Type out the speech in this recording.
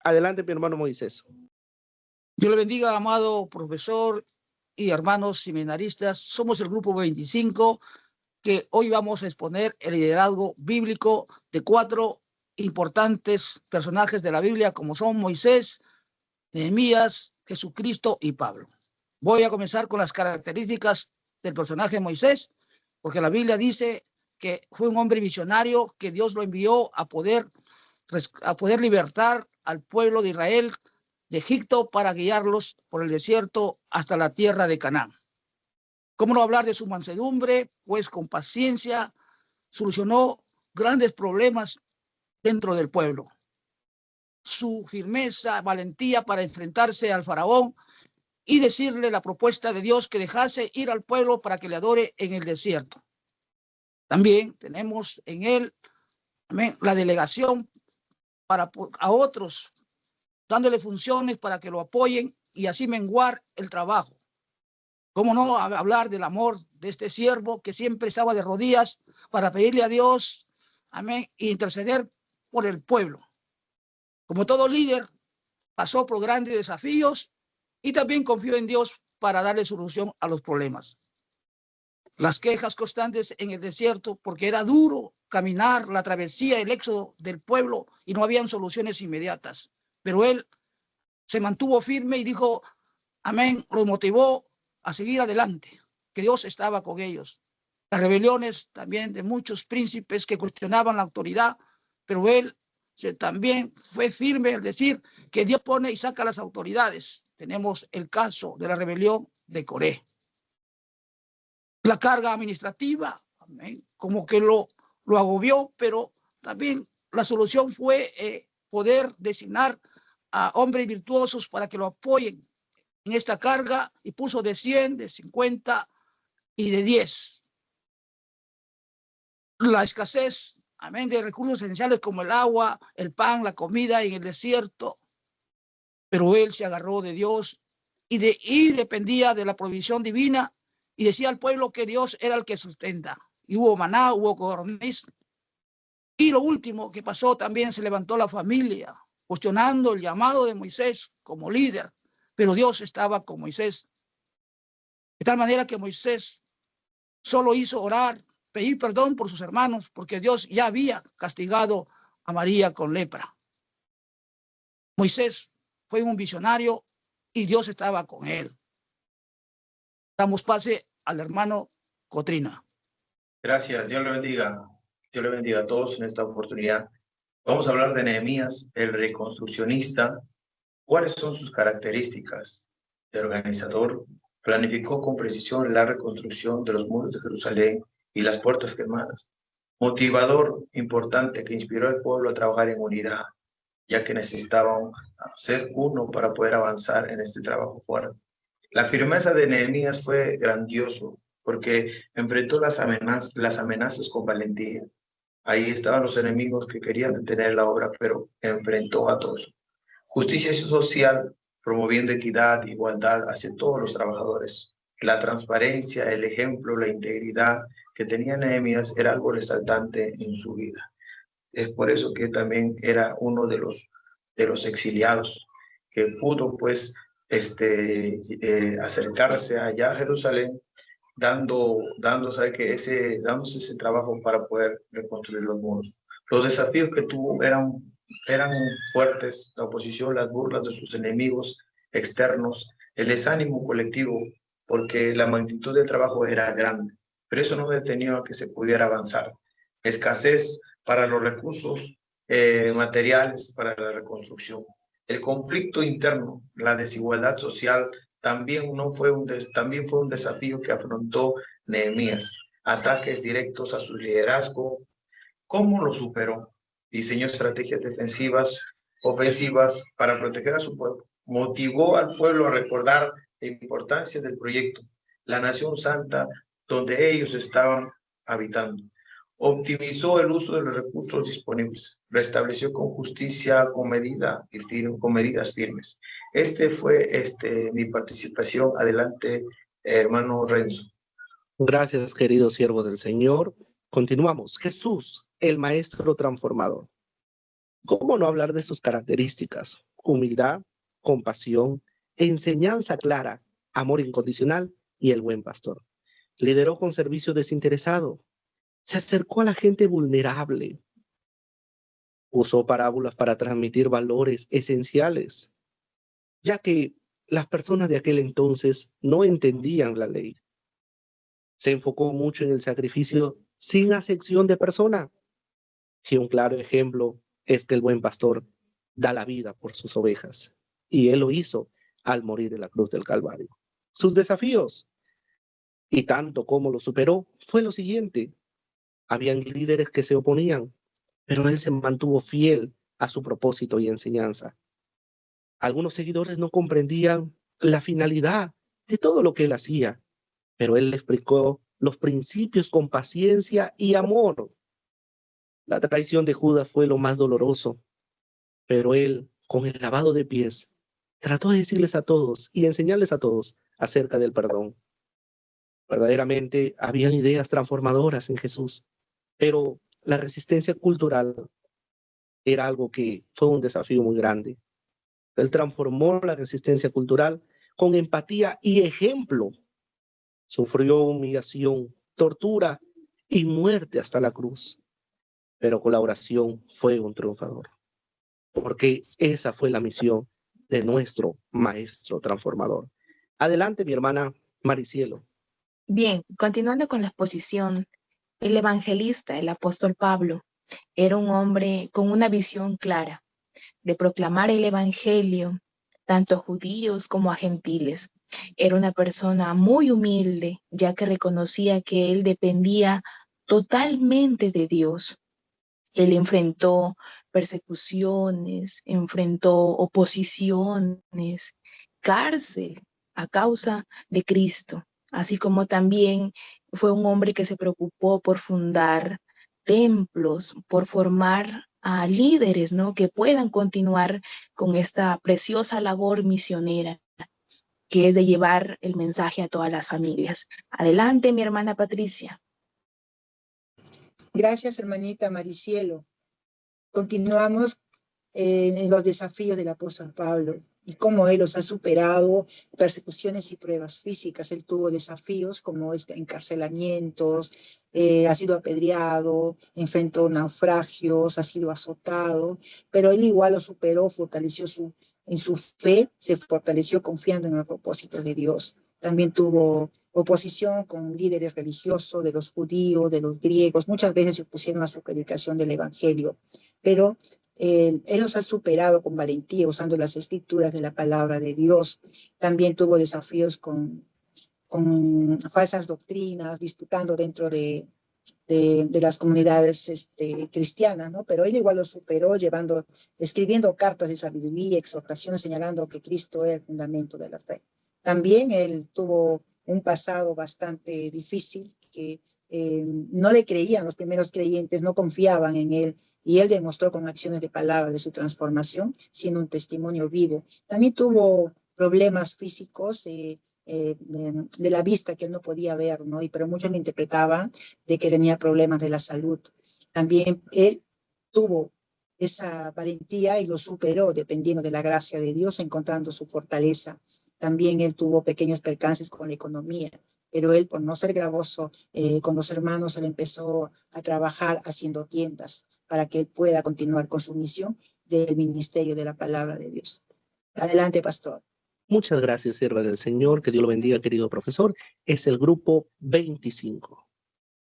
Adelante, mi hermano Moisés. Dios le bendiga, amado profesor y hermanos seminaristas. Somos el grupo 25 que hoy vamos a exponer el liderazgo bíblico de 4 importantes personajes de la Biblia, como son Moisés, Nehemías, Jesucristo y Pablo. Voy a comenzar con las características del personaje Moisés, porque la Biblia dice que fue un hombre visionario que Dios lo envió a poder libertar al pueblo de Israel de Egipto para guiarlos por el desierto hasta la tierra de Canaán. ¿Cómo no hablar de su mansedumbre? Pues con paciencia solucionó grandes problemas dentro del pueblo. Su firmeza, valentía para enfrentarse al faraón y decirle la propuesta de Dios que dejase ir al pueblo para que le adore en el desierto. También tenemos en él, amén, la delegación a otros, dándole funciones para que lo apoyen y así menguar el trabajo. ¿Cómo no hablar del amor de este siervo que siempre estaba de rodillas para pedirle a Dios, amén, e interceder por el pueblo? Como todo líder, pasó por grandes desafíos y también confió en Dios para darle solución a los problemas. Las quejas constantes en el desierto, porque era duro caminar la travesía, el éxodo del pueblo y no habían soluciones inmediatas. Pero él se mantuvo firme y dijo, amén, los motivó a seguir adelante, que Dios estaba con ellos. Las rebeliones también de muchos príncipes que cuestionaban la autoridad, pero él también fue firme al decir que Dios pone y saca las autoridades. Tenemos el caso de la rebelión de Coré. La carga administrativa, amén, como que lo agobió, pero también la solución fue poder designar a hombres virtuosos para que lo apoyen en esta carga y puso de 100, de 50 y de 10. La escasez, amén, de recursos esenciales como el agua, el pan, la comida en el desierto, pero él se agarró de Dios y dependía de la provisión divina y decía al pueblo que Dios era el que sustenta. Y hubo maná, hubo codorniz. Y lo último que pasó, también se levantó la familia, cuestionando el llamado de Moisés como líder, pero Dios estaba con Moisés. De tal manera que Moisés solo hizo orar, pedir perdón por sus hermanos, porque Dios ya había castigado a María con lepra. Moisés fue un visionario y Dios estaba con él. Damos pase al hermano Cotrina. Gracias, Dios le bendiga. Dios le bendiga a todos en esta oportunidad. Vamos a hablar de Nehemías, el reconstruccionista. ¿Cuáles son sus características? El organizador planificó con precisión la reconstrucción de los muros de Jerusalén y las puertas quemadas. Motivador importante que inspiró al pueblo a trabajar en unidad, ya que necesitaban ser uno para poder avanzar en este trabajo fuerte. La firmeza de Nehemías fue grandioso porque enfrentó las amenazas con valentía. Ahí estaban los enemigos que querían detener la obra, pero enfrentó a todos. Justicia social, promoviendo equidad, igualdad hacia todos los trabajadores. La transparencia, el ejemplo, la integridad que tenía Nehemías era algo resaltante en su vida. Es por eso que también era uno de los exiliados que pudo pues acercarse allá a Jerusalén dándose ese trabajo para poder reconstruir los muros. Los desafíos que tuvo eran fuertes: la oposición, las burlas de sus enemigos externos, el desánimo colectivo, porque la magnitud del trabajo era grande, pero eso no detenía a que se pudiera avanzar. Escasez para los recursos materiales para la reconstrucción. El conflicto interno, la desigualdad social, también fue un desafío que afrontó Nehemías. Ataques directos a su liderazgo. ¿Cómo lo superó? Diseñó estrategias defensivas, ofensivas para proteger a su pueblo. Motivó al pueblo a recordar la importancia del proyecto, la nación santa donde ellos estaban habitando. Optimizó el uso de los recursos disponibles, restableció con justicia, con medidas firmes. Fue mi participación. Adelante, hermano Renzo. Gracias, querido siervo del Señor. Continuamos. Jesús, el maestro transformador. ¿Cómo no hablar de sus características? humildad, compasión, enseñanza clara, amor incondicional y el buen pastor. Lideró con servicio desinteresado. Se acercó a la gente vulnerable. Usó parábolas para transmitir valores esenciales, ya que las personas de aquel entonces no entendían la ley. Se enfocó mucho en el sacrificio sin acepción de persona. Y un claro ejemplo es que el buen pastor da la vida por sus ovejas. Y él lo hizo al morir en la cruz del Calvario. Sus desafíos, y tanto como lo superó, fue lo siguiente. Habían líderes que se oponían, pero él se mantuvo fiel a su propósito y enseñanza. Algunos seguidores no comprendían la finalidad de todo lo que él hacía, pero él le explicó los principios con paciencia y amor. La traición de Judas fue lo más doloroso, pero él, con el lavado de pies, trató de decirles a todos y enseñarles a todos acerca del perdón. Verdaderamente habían ideas transformadoras en Jesús, pero la resistencia cultural era algo que fue un desafío muy grande. Él transformó la resistencia cultural con empatía y ejemplo. Sufrió humillación, tortura y muerte hasta la cruz, pero con la oración fue un triunfador, porque esa fue la misión de nuestro maestro transformador. Adelante, mi hermana Maricielo. Bien, continuando con la exposición, el evangelista, el apóstol Pablo, era un hombre con una visión clara de proclamar el evangelio tanto a judíos como a gentiles. Era una persona muy humilde, ya que reconocía que él dependía totalmente de Dios. Él enfrentó persecuciones, enfrentó oposiciones, cárcel a causa de Cristo, así como también fue un hombre que se preocupó por fundar templos, por formar a líderes, ¿no? Que puedan continuar con esta preciosa labor misionera, que es de llevar el mensaje a todas las familias. Adelante, mi hermana Patricia. Gracias, hermanita Maricielo. Continuamos en los desafíos del apóstol Pablo y cómo él los ha superado, persecuciones y pruebas físicas. Él tuvo desafíos como encarcelamientos, ha sido apedreado, enfrentó naufragios, ha sido azotado, pero él igual lo superó, fortaleció en su fe, se fortaleció confiando en el propósito de Dios. También tuvo oposición con líderes religiosos de los judíos, de los griegos. Muchas veces se opusieron a su predicación del evangelio, pero él los ha superado con valentía, usando las escrituras de la palabra de Dios. También tuvo desafíos con falsas doctrinas, disputando dentro de las comunidades cristianas, ¿no? Pero él igual lo superó, escribiendo cartas de sabiduría, exhortaciones, señalando que Cristo es el fundamento de la fe. También él tuvo un pasado bastante difícil, que no le creían, los primeros creyentes no confiaban en él, y él demostró con acciones de palabra de su transformación, siendo un testimonio vivo. También tuvo problemas físicos de la vista, que él no podía ver, ¿no? Pero muchos le interpretaban de que tenía problemas de la salud. También él tuvo esa valentía y lo superó dependiendo de la gracia de Dios, encontrando su fortaleza. También él tuvo pequeños percances con la economía, pero él, por no ser gravoso con los hermanos, él empezó a trabajar haciendo tiendas para que él pueda continuar con su misión del ministerio de la palabra de Dios. Adelante, pastor. Muchas gracias, sierva del Señor. Que Dios lo bendiga, querido profesor. Es el grupo 25.